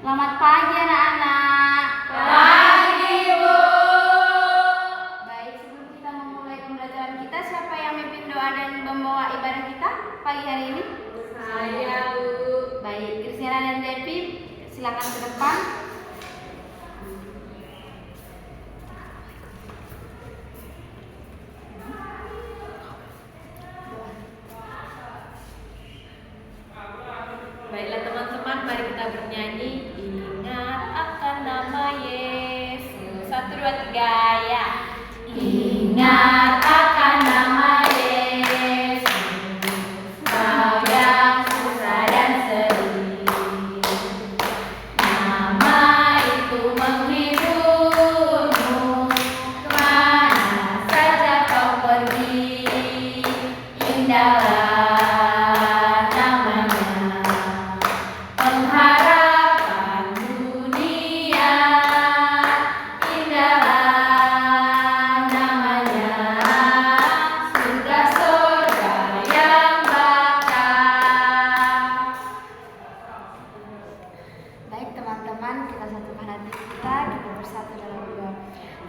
Selamat pagi anak-anak. Pagi, Bu. Baik, sebelum kita memulai pembelajaran kita, siapa yang memimpin doa dan membawa ibadah kita pagi hari ini? Saya, Bu. Baik, Kristina dan Devi, silakan ke depan. Baiklah teman-teman, mari kita bernyanyi. Ingat akan nama Yesus. 1, 2, 3 ya. Ingat akan nama Yesus, kau yang susah dan sedih. Nama itu menghiburmu, kemana saja kau pergi. Indahlah namanya, pengharapan dunia. Indahlah namanya, surga-surga yang bakal. Baik teman-teman, kita satukan hati kita bersatu dalam doa.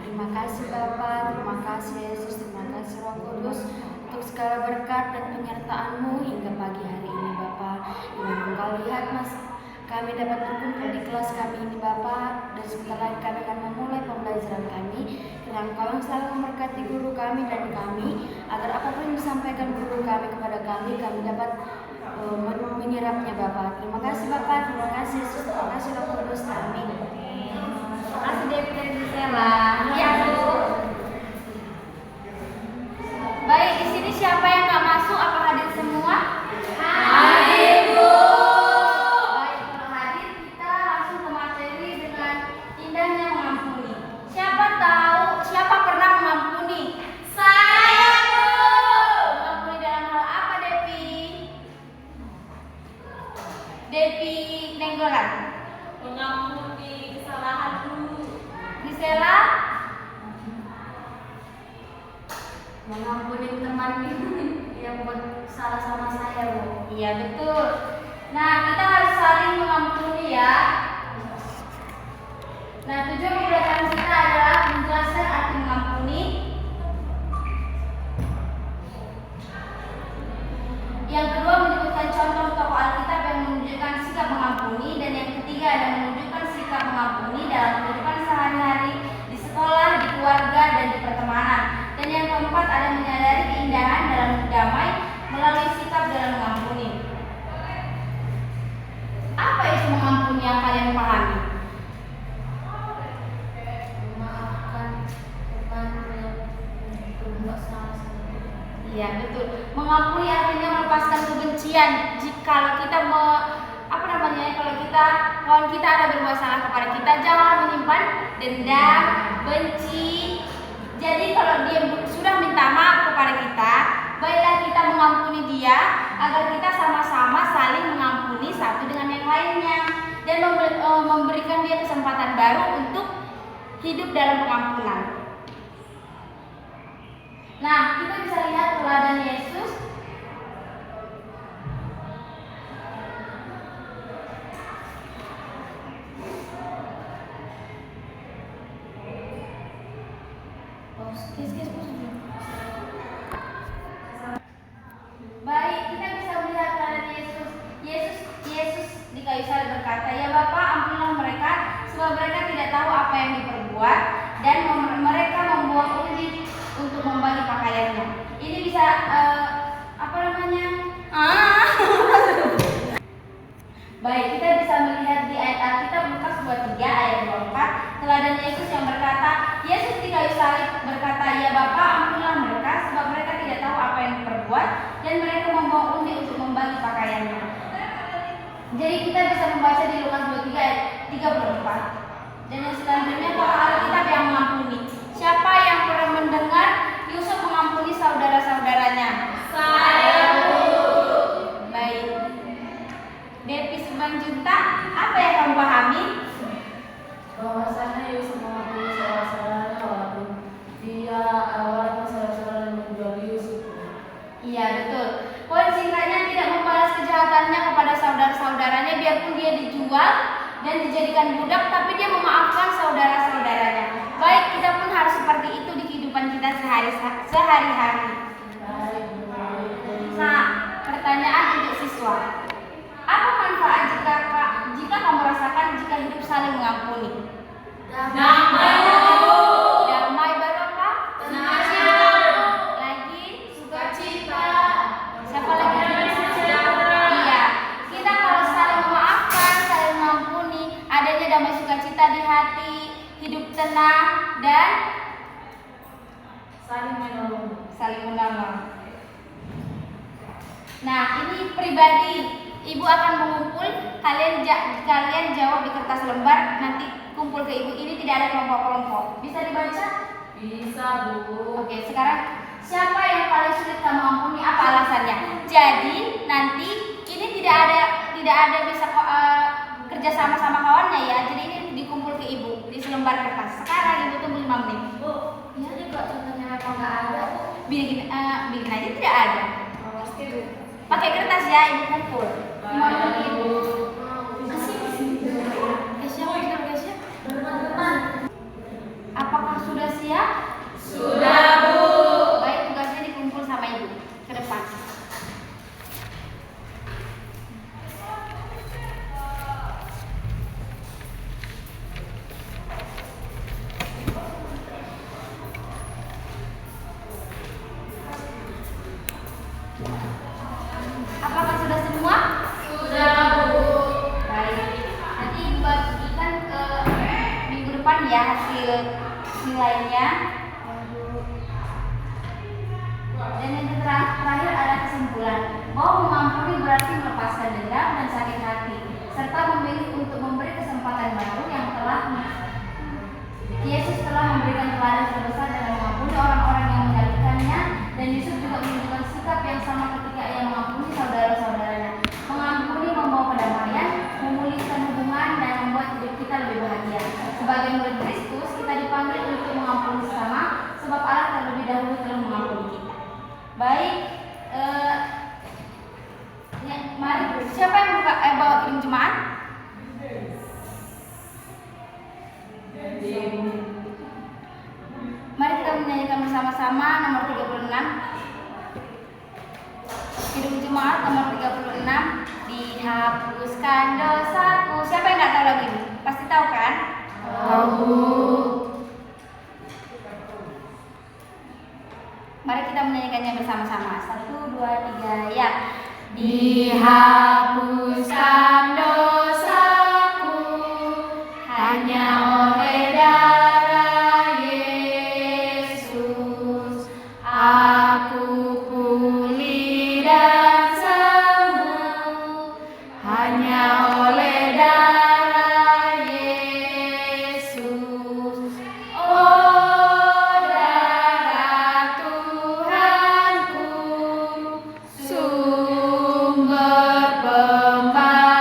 Terima kasih Bapa, terima kasih Yesus, terima kasih Roh Kudus untuk segala berkat dan penyertaan-Mu hingga pagi hari ini Bapa. Dengan Engkau lihat Mas, kami dapat berkumpul di kelas kami ini Bapa, dan sebentar lagi kami akan memulai pembelajaran kami. Kiranya Engkau yang selalu memberkati guru kami dan kami, agar apapun yang disampaikan guru kami kepada kami dapat menyerapnya Bapa. Terima kasih Bapa, terima kasih Yesus, terima kasih Roh Kudus. Amin. Terima kasih Devi dan Gisela. Ya Bu. Baik, di sini siapa yang nggak masuk? Apa hadir semua? Hadir, Bu. Baik, kalau hadir kita langsung ke materi dengan indahnya mengampuni. Siapa tahu? Siapa pernah mengampuni? Saya, Bu. Mengampuni dalam hal apa, Devi? Devi Nenggolan. Mengampuni kesalahanku. Gisela? Mengampuni teman yang buat salah sama saya, Bu. Iya, betul. Nah, kita harus saling mengampuni ya. Nah, tujuan pembelajaran kita adalah menjelaskan arti mengampuni. Yang kedua, menyebutkan contoh tokoh Alkitab yang menunjukkan sikap mengampuni, dan yang ketiga ada menunjukkan sikap mengampuni dalam kehidupan sehari-hari, di sekolah, di keluarga, dan di pertemanan. Dan yang keempat ada menyadari keindahan dalam damai melalui sikap dalam mengampuni. Apa itu mengampuni yang kalian pahami? Memaafkan teman yang berbuat salah. Iya, betul. Mengampuni artinya melepaskan kebencian. Jika kita kalau kita ada berbuat salah kepada kita, jangan menyimpan dendam, benci. Jadi kalau dia sudah minta maaf kepada kita, baiklah kita mengampuni dia, agar kita sama-sama saling mengampuni satu dengan yang lainnya, dan memberikan dia kesempatan baru untuk hidup dalam pengampunan. Nah, kita bisa lihat teladan Yesus. Baik, kita bisa melihat teladan Yesus. Yesus di kayu salib berkata, "Ya Bapa, ampunilah mereka, sebab mereka tidak tahu apa yang diperbuat." Dan mereka membuang undi untuk membagi pakaiannya. Ini bisa Baik, kita bisa melihat di ayat Alkitab Lukas 23 ayat 24, teladan Yesus yang berkata, Yesus di kayu salib berkata, "Ya Bapa, ampunilah mereka, sebab mereka tidak tahu apa yang diperbuat." Dan mereka membawa undi untuk membagi pakaiannya. Jadi kita bisa membaca di Lukas 23 ayat 34. Dan yang selanjutnya, tokoh Alkitab yang mengampuni. Siapa yang pernah mendengar Yusuf mengampuni saudara-saudaranya? Saya, Bu. Baik. Devi Simanjuntak, apa yang kamu pahami? Bahwasanya Yusuf mengampuni saudara-saudaranya walaupun dia awalnya saudara-saudaranya menjual Yusuf. Iya, betul. Poin singkatnya, tidak membalas kejahatannya kepada saudara-saudaranya biarpun dia dijual dan dijadikan budak, tapi dia memaafkan saudara-saudaranya. Baik, kita pun harus seperti itu di kehidupan kita sehari-hari. Nah, pertanyaan untuk siswa. Apa manfaat jika kamu rasakan jika hidup saling mengampuni? Damai. Damai baru apa? Tenang. Lagi? Sukacita. Siapa lagi? Iya. Kita kalau saling memaafkan, saling mengampuni, adanya damai sukacita di hati, hidup tenang dan Saling menolong. Nah, ini pribadi. Ibu akan mengumpul, kalian jawab di kertas lembar, nanti kumpul ke ibu. Ini tidak ada kelompok-kelompok. Bisa dibaca? Bisa, Bu. Oke, sekarang siapa yang paling sulit kamu ampuni? Apa alasannya? Jadi nanti ini tidak ada bisa kerja sama kawannya ya. Jadi ini dikumpul ke ibu di selembar kertas. Sekarang ibu tunggu 5 menit. Bu, jadi kok contohnya apa nggak ada, Bu? Bikin aja tidak ada. Pasti, Bu. Pakai kertas ya, ibu kumpul. 5 menit. Kesya. Apakah sudah siap? Sudah, Bu. Baik, tugasnya dikumpul sama ibu ke depan. Apakah sudah semua? Sudah, Bu. Baik. Nanti ibu bagikan ke minggu depan ya hasil nilainya. Dan yang terakhir ada kesimpulan bahwa mengampuni berarti melepaskan dendam dan sakit hati, serta memilih untuk memberi kesempatan baru yang Yesus telah memberikan teladan terbesar dengan mengampuni orang-orang yang menyakitikannya, dan Yesus juga menunjukkan sikap yang sama ketika ia mengampuni saudara-saudaranya. Mengampuni membawa kedamaian, memulihkan hubungan, dan membuat hidup kita lebih bahagia. Sebagai murid Kristus, kita dipanggil untuk mengampuni sesama, sebab Allah terlebih dahulu telah mengampuni kita. Baik, ya, mari siapa yang bawa kirim jemaat? Mari kita menyanyikan bersama-sama nomor 36. Kirim jemaat nomor 36. Dihapuskan dosaku. Siapa yang nggak tahu lagu ini? Pasti tahu kan? Tahu. Mari kita menyanyikannya bersama-sama. 1, 2, 3, ya. Dihapuskan dosaku hanya oleh darah Yesus. Aku pulih dan sembuh hanya oleh darah Yesus. Oh, darah Tuhanku, sumber pembasuhku,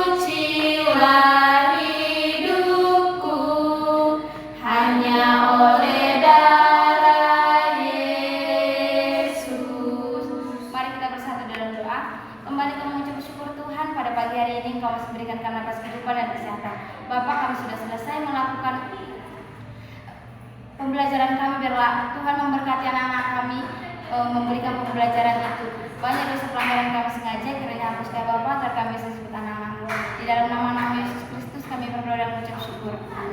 sucilah hidupku hanya oleh darah Yesus. Mari kita bersatu dalam doa. Kembali kami mengucap syukur Tuhan pada pagi hari ini Engkau masih berikan kami nafas kehidupan dan kesehatan. Bapak, kami sudah selesai melakukan pembelajaran kami. Biarlah Tuhan memberkati anak-anak kami memberikan pembelajaran itu. Banyak dosa pelanggaran kami sengaja, kiranya hapuskan Bapak agar kami bisa disebut anak-anak-Mu. Di dalam nama Yesus Kristus kami berdoa dan mengucap syukur. Amin.